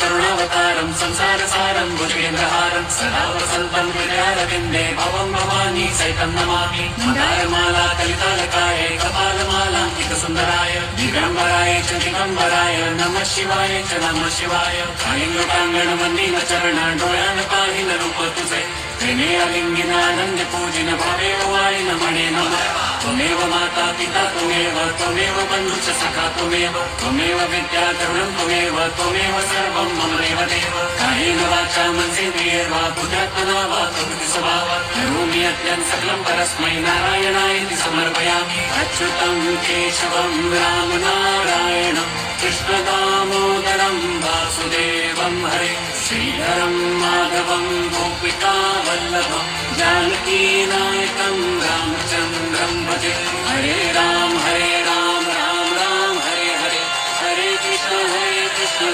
करुणावतारं संसारसारं भुजगेन्द्रहारं सदा वसन्तं हृदयारविन्दे भवं भवानी सहितं नमामि। मदारमाला कलितालकाय कपालमालाङ्कितसुन्दराय दिगम्बराय च दिगम्बराय नमः शिवाय च नमः शिवाय। कालिंगकांगण वंदीन चरण डोळ्यान पाहिन रूप तुझे प्रेमे अलिंगिन आनंद पूजिन भावेव वाळीन म्हणे नमः। त्वमेव माता पिता त्वमेव बंधु च सखा त्वमेव विद्या द्रविणं त्वमेव सर्वं मम देव। कायेन वाचा मनसेन्द्रियैर्वा बुद्ध्यात्मना वा प्रकृति स्वभावात् करोमि यत् सकलं परस्मै नारायणायेति समर्पयामि। अच्युतं केशवं राम नारायणं कृष्णदामोदरं वासुदेवं हरे श्रीधरं माधवं गोपिकावल्लभं जानकीनायकं रामचन्द्रं भजे। हरे राम राम राम हरे हरे हरे कृष्ण कृष्ण